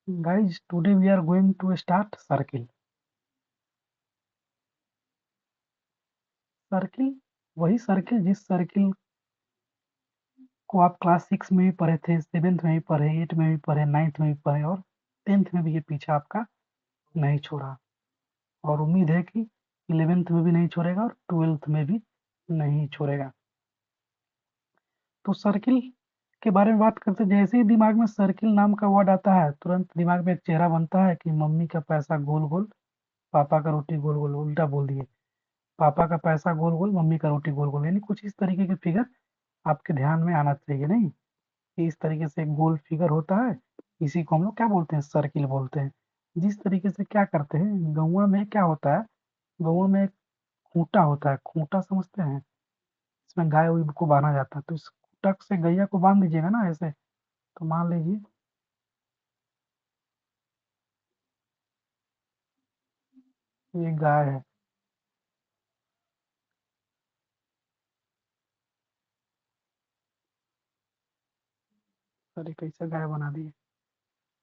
Guys, today we are going to start circle. Circle, वही circle जिस circle को आप क्लास 6 में भी पढ़े थे, 7th में भी पढ़े, 8 में भी पढ़े, 9th में भी पढ़े और 10th में भी ये पीछा आपका नहीं छोड़ा। और उम्मीद है कि 11th में भी नहीं छोड़ेगा और 12th में भी नहीं छोड़ेगा। तो सर्किल के बारे में बात करते, जैसे ही दिमाग में सर्किल नाम का वर्ड आता है, तुरंत दिमाग में एक चेहरा बनता है कि मम्मी का पैसा गोल गोल, पापा का रोटी गोल गोल। उल्टा बोल दिए, पापा का पैसा गोल गोल, मम्मी का रोटी गोल गोल। यानी कुछ इस तरीके के फिगर आपके ध्यान में आना चाहिए, नहीं कि इस तरीके से एक गोल फिगर होता है, इसी को हम लोग क्या बोलते हैं, सर्किल बोलते हैं। जिस तरीके से क्या करते हैं, गौवा में क्या होता है, गौवा में एक खूंटा होता है, खूंटा समझते हैं, इसमें गाय उई को बांधा जाता है। तो इस खूंटा से गैया को बांध दीजिएगा ना ऐसे, तो मान लीजिए ये गाय है। अरे कैसे गाय बना दिए,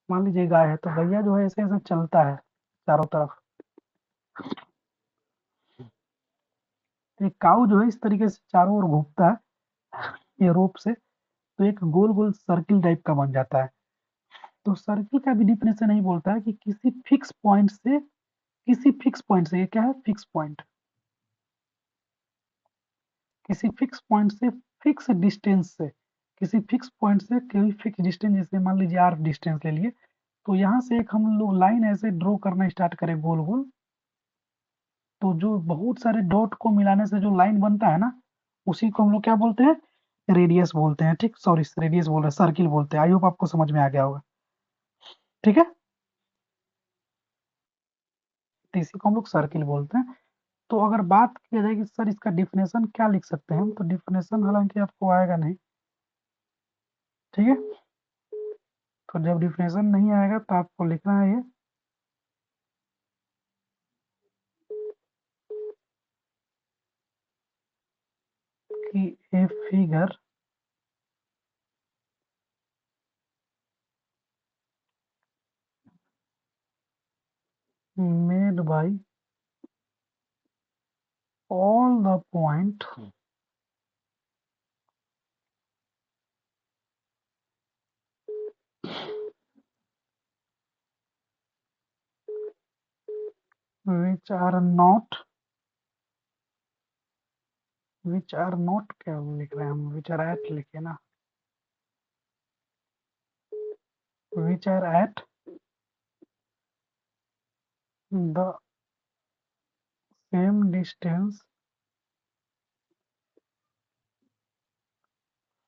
मान लीजिए गाय है, तो गैया जो है ऐसे ऐसे चलता है चारों तरफ। तो एक काऊ जो है इस तरीके से चारों ओर घूमता है ये रोप से, तो एक गोल गोल सर्किल टाइप का बन जाता है। तो सर्किल का भी डिफिनेशन नहीं बोलता है कि किसी फिक्स पॉइंट से, ये क्या है, फिक्स पॉइंट, किसी फिक्स पॉइंट से, फिक्स डिस्टेंस से, किसी फिक्स पॉइंट से कोई फिक्स डिस्टेंस, जैसे मान लीजिए आर डिस्टेंस ले लिए, तो यहाँ से एक हम लोग लाइन ऐसे ड्रॉ करना स्टार्ट करें गोल गोल, तो जो बहुत सारे डॉट को मिलाने से जो लाइन बनता है ना, उसी को हम लोग क्या बोलते हैं, रेडियस बोलते हैं। ठीक, सॉरी रेडियस बोल रहे हैं, सर्किल बोलते हैं। आई होप आपको समझ में आ गया होगा। ठीक है, तो इसी को हम लोग सर्किल बोलते हैं। तो अगर बात किया जाए कि सर इसका डिफिनेशन क्या लिख सकते हैं हम, तो डिफिनेशन हालांकि आपको आएगा नहीं। ठीक है, तो जब डिफिनेशन नहीं आएगा तो आपको लिखना है ये कि a figure made by all the point which are not, which are not क्या लिख रहे हैं हम, विच आर एट लिखे ना, which are at the same distance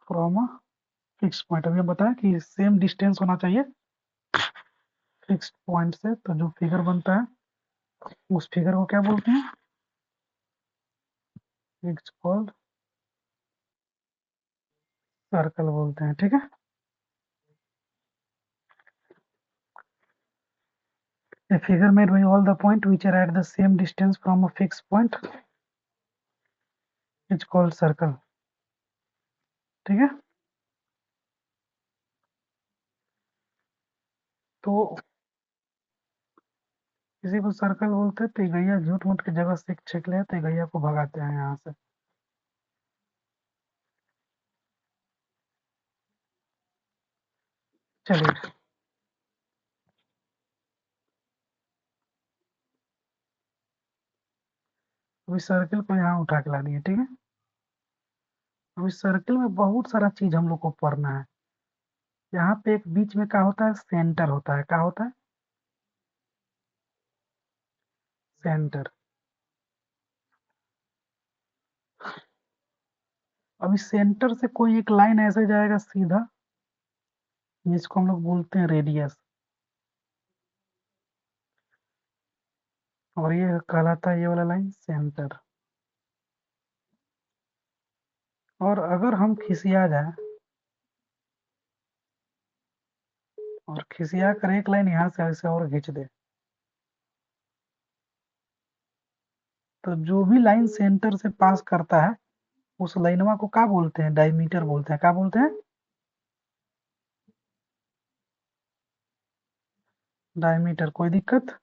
from a fix point. अभी हम बताया कि सेम डिस्टेंस होना चाहिए फिक्स पॉइंट से, तो जो फिगर बनता है उस फिगर को क्या बोलते हैं, इट्स कॉल्ड सर्कल बोलते हैं। ठीक है, a figure made by all the point which are at the same distance from a fixed point is called circle। ठीक है, तो किसी को सर्कल बोलते हैं, तो गैया झूठ मूठ की जगह से छेक ले, तो गैया को भगाते हैं यहाँ से। चलिए, अभी सर्कल को यहाँ उठा के ला दिए। ठीक है, अभी सर्कल में बहुत सारा चीज हम लोग को पढ़ना है। यहाँ पे एक बीच में क्या होता है, सेंटर होता है। क्या होता है, सेंटर। अभी सेंटर से कोई एक लाइन ऐसे जाएगा सीधा, जिसको हम लोग बोलते हैं रेडियस, और ये कहलाता है ये वाला लाइन सेंटर। और अगर हम खिसिया जाए और खिसिया कर एक लाइन यहाँ से ऐसे और खींच दे, तो जो भी लाइन सेंटर से पास करता है उस लाइनवा को क्या बोलते हैं, डायमीटर बोलते हैं। क्या बोलते हैं, डायमीटर, कोई दिक्कत?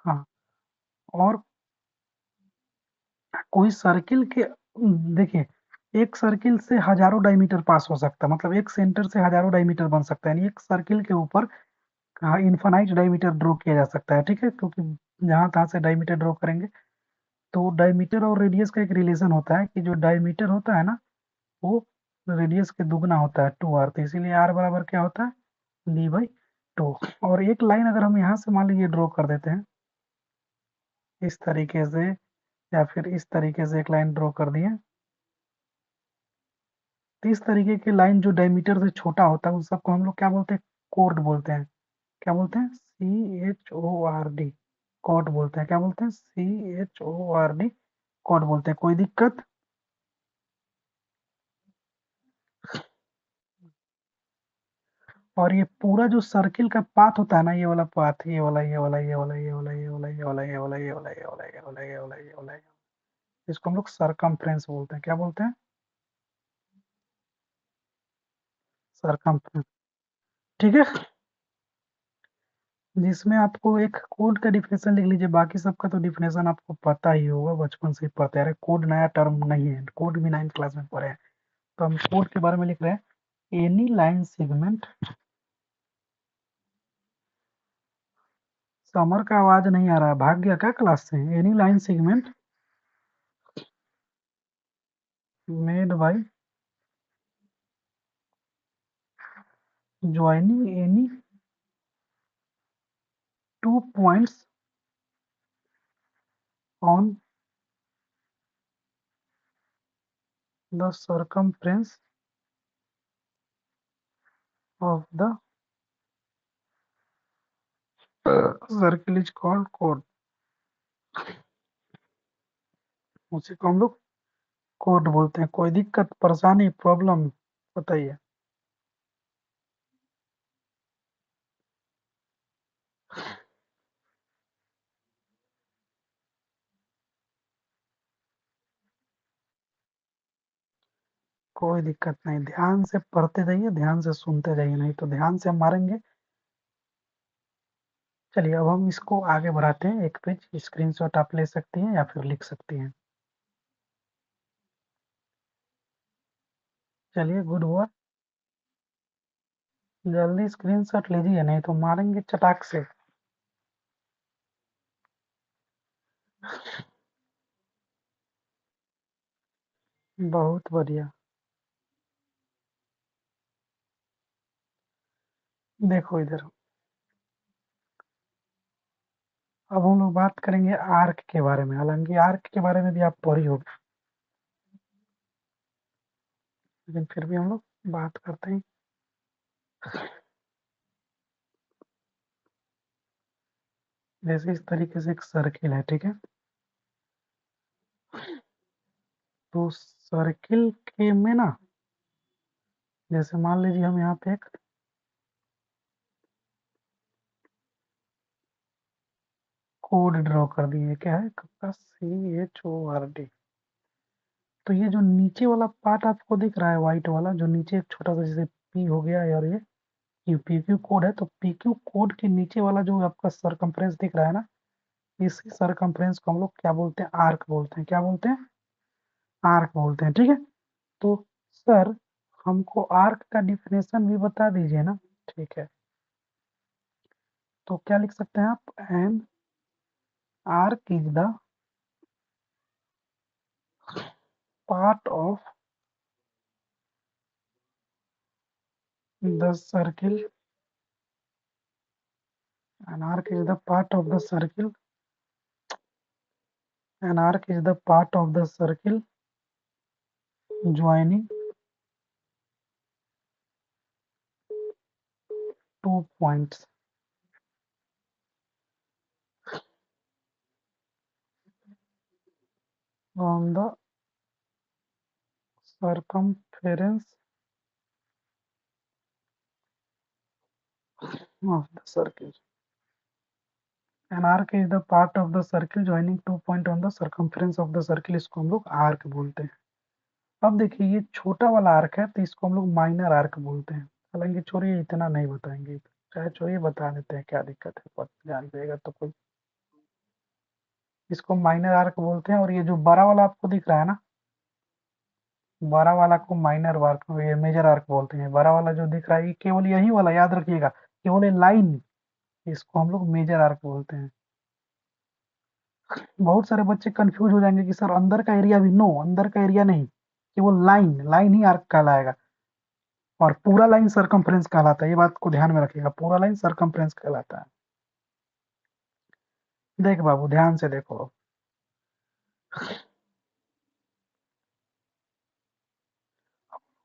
हाँ। और कोई सर्किल के, देखिए, एक सर्किल से हजारों डायमीटर पास हो सकता है, मतलब एक सेंटर से हजारों डायमीटर बन सकता है, यानी एक सर्किल के ऊपर इनफाइनाइट डायमीटर ड्रॉ किया जा सकता है, ठीक है, क्योंकि जहां तहां से डायमीटर ड्रॉ करेंगे। तो डायमीटर और रेडियस का एक रिलेशन होता है कि जो डायमीटर होता है ना, वो रेडियस के दुगना होता है, 2r, तो इसीलिए r बराबर क्या होता है, d/2। और एक लाइन अगर हम यहाँ से मान लीजिए ड्रॉ कर देते हैं इस तरीके से, या फिर इस तरीके से एक लाइन ड्रॉ कर दिए, तो इस तरीके की लाइन जो डायमीटर से छोटा होता है उस सबको हम लोग क्या बोलते हैं, कोड बोलते हैं। क्या बोलते हैं, CHORD, कॉट बोलते हैं। क्या बोलते हैं, CHORD, कॉट बोलते हैं। कोई दिक्कत? और ये पूरा जो सर्किल का पाथ होता है ना, ये वाला पाथ, ये वाला, ये वाला, ये वाला, ये वाला, ये वाला, ये वाला, ये वाला, ये वाला, ये वाला, ये वाला, ये वाला, ये वाला, इसको हम लोग सरकमफ्रेंस बोलते हैं। क्या बोलते हैं, सरकमफ्रेंस, ठीक है। जिसमें आपको एक कोड का डिफिनेशन लिख लीजिए, बाकी सबका तो डिफिनेशन आपको पता ही होगा, बचपन से ही पता है। अरे कोड नया टर्म नहीं है, कोड भी 9th क्लास में पढ़े हैं। तो हम कोड के बारे में लिख रहे हैं, एनी लाइन सेगमेंट, समर का आवाज नहीं आ रहा है, भाग गया क्या क्लास से? Any line segment made by joining any two points on the circumference of the circle is called chord। उसी को हम लोग कोड बोलते हैं। कोई दिक्कत, परेशानी, प्रॉब्लम बताइए। कोई दिक्कत नहीं, ध्यान से पढ़ते जाइए, ध्यान से सुनते जाइए, नहीं तो ध्यान से हम मारेंगे। चलिए अब हम इसको आगे बढ़ाते हैं, एक पेज स्क्रीनशॉट आप ले सकती हैं या फिर लिख सकती हैं। चलिए, गुड हुआ, जल्दी स्क्रीनशॉट लीजिए, नहीं तो मारेंगे चटाक से। बहुत बढ़िया। देखो इधर, अब हम लोग बात करेंगे आर्क के बारे में, हालांकि आर्क के बारे में भी आप पढ़ी होगी, लेकिन फिर भी हम लोग बात करते हैं। जैसे इस तरीके से एक सर्किल है, ठीक है, तो सर्किल के में ना, जैसे मान लीजिए हम यहाँ पे एक कोड ड्रॉ कर दिए, क्या है, कब का, CHORD। तो ये जो नीचे वाला पार्ट आपको दिख रहा है, व्हाइट वाला जो नीचे एक छोटा सा जैसे पी हो गया है, और ये PQ कोड है, तो PQ कोड के नीचे वाला जो आपका सरकमफ्रेंस दिख रहा है ना, इसी सरकमफ्रेंस को हम लोग क्या बोलते हैं, आर्क बोलते हैं। क्या बोलते हैं, आर्क बोलते हैं, ठीक है। तो सर, हमको आर्क का डिफिनेशन भी बता दीजिए ना। ठीक है, तो क्या लिख सकते हैं आप, an arc is the part of the circle, an arc is the part of the circle, an arc is the part of the circle joining two points on the circumference of the circle। An arc is the part of the circle joining two point on the circumference of the circle, इसको हम लोग arc बोलते हैं। अब देखिए ये छोटा वाला आर्क है तो इसको हम लोग माइनर आर्क बोलते हैं। हालांकि छोड़िए इतना नहीं बताएंगे, चाहे छोड़िए बता देते हैं क्या दिक्कत है, पर जान जाएगा तो कोई। इसको माइनर आर्क बोलते हैं, और ये जो बड़ा वाला आपको दिख रहा है ना, बड़ा वाला को माइनर आर्क, ये मेजर आर्क बोलते हैं। बड़ा वाला जो दिख रहा है ये केवल यही वाला याद रखिएगा, केवल ये लाइन, इसको हम लोग मेजर आर्क बोलते हैं। बहुत सारे बच्चे कंफ्यूज हो जाएंगे कि सर अंदर का एरिया भी, नो अंदर का एरिया नहीं, केवल लाइन, लाइन ही आर्क कहलाएगा। और पूरा लाइन सरकमफ्रेंस कहलाता है, ये बात को ध्यान में रखिएगा, पूरा लाइन सरकमफ्रेंस कहलाता है। देख बाबू ध्यान से देखो,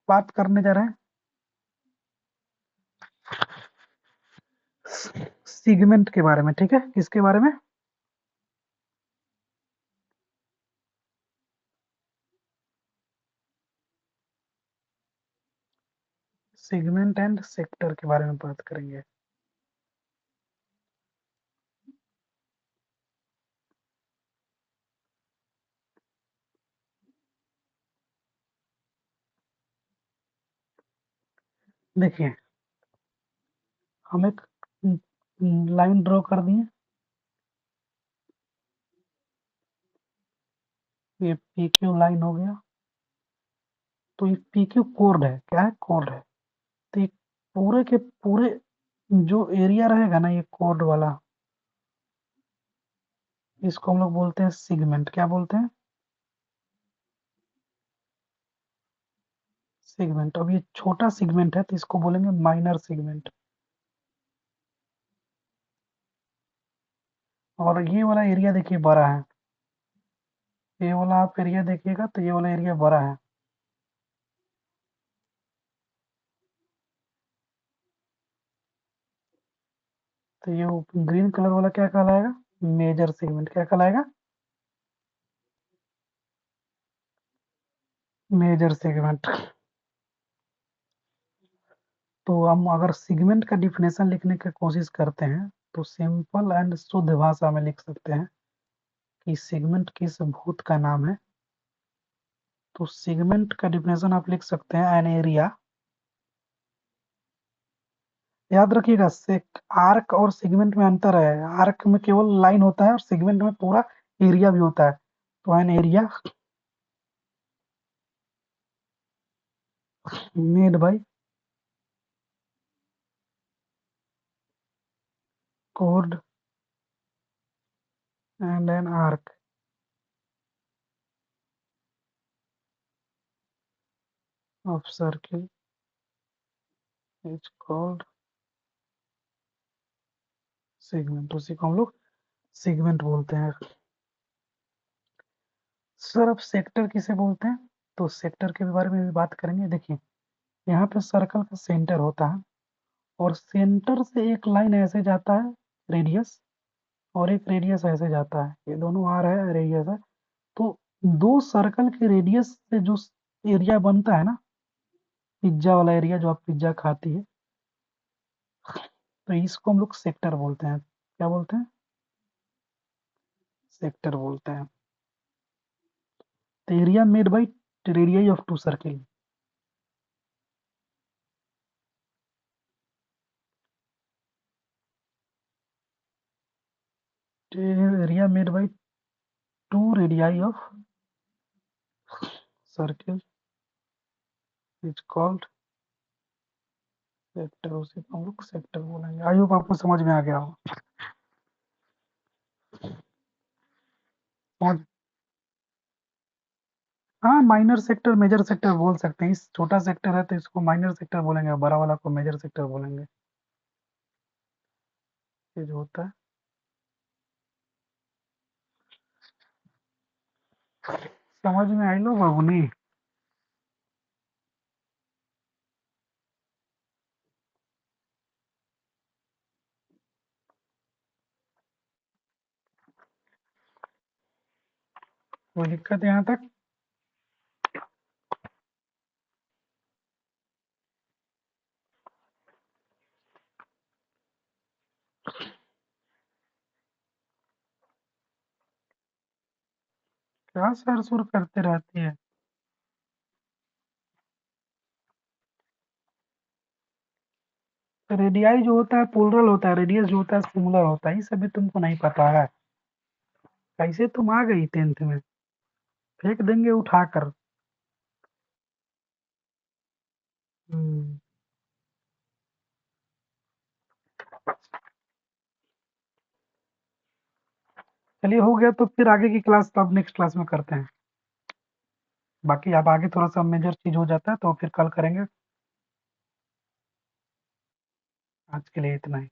बात करने जा रहे हैं सिगमेंट के बारे में, ठीक है? किसके बारे में? सेगमेंट एंड सेक्टर के बारे में बात करेंगे। देखिए हम एक लाइन ड्रॉ कर दिए, ये पी क्यू लाइन हो गया। तो ये पी क्यू कोड है, क्या है? कोड है। तो ये पूरे के पूरे जो एरिया रहेगा ना, ये कोड वाला, इसको हम लोग बोलते हैं सेगमेंट। क्या बोलते हैं? सेगमेंट। अब ये छोटा सेगमेंट है तो इसको बोलेंगे माइनर सेगमेंट। और ये वाला एरिया देखिए बड़ा है, ये वाला आप एरिया देखिएगा तो ये वाला एरिया बड़ा है, तो ये ग्रीन कलर वाला क्या कहलाएगा? Major segment. क्या कहलाएगा? Major segment. तो हम अगर सेगमेंट का डिफिनेशन लिखने की कोशिश करते हैं तो सिंपल एंड शुद्ध भाषा में लिख सकते हैं कि सेगमेंट किस भूत का नाम है। तो सेगमेंट का डिफिनेशन आप लिख सकते हैं एन एरिया। याद रखिएगा आर्क और सेगमेंट में अंतर है, आर्क में केवल लाइन होता है और सेगमेंट में पूरा एरिया भी होता है। तो an area made by chord and an arc of circle is called segment। उसी को हम लोग सेगमेंट बोलते हैं। सर अब सेक्टर किसे बोलते हैं? तो सेक्टर के बारे में भी बात करेंगे। देखिए यहाँ पे सर्कल का सेंटर होता है, और सेंटर से एक लाइन ऐसे जाता है रेडियस, और एक रेडियस ऐसे जाता है, ये दोनों आ रहा है रेडियस है। तो दो सर्कल के रेडियस से जो एरिया बनता है ना, पिज्जा वाला एरिया जो आप पिज्जा खाती है, तो इसको हम लोग सेक्टर बोलते हैं। क्या बोलते हैं? सेक्टर बोलते हैं। तो area made by radius of two circle. Area made by two radii of circle is called sector. उसी को हम लोग सेक्टर बोलेंगे। आई होप आपको समझ में आ गया हो। समझ। हाँ माइनर सेक्टर मेजर सेक्टर बोल सकते हैं। इस छोटा सेक्टर है तो इसको माइनर सेक्टर बोलेंगे, और बड़ा वाला को मेजर सेक्टर बोलेंगे। ये जो होता है, समझ में आई लो बाबू नहीं? कोई दिक्कत यहाँ तक? क्या सर सुर करते रहती है? तो रेडियाई जो होता है पोलरल होता है, रेडियस जो होता है सिमुलर होता है, ये सब भी तुमको नहीं पता है। कैसे तुम आ गई 10th में? फेंक देंगे उठाकर। हम्म। चलिए हो गया, तो फिर आगे की क्लास तो अब नेक्स्ट क्लास में करते हैं। बाकी अब आगे थोड़ा सा मेजर चीज हो जाता है तो फिर कल करेंगे। आज के लिए इतना ही।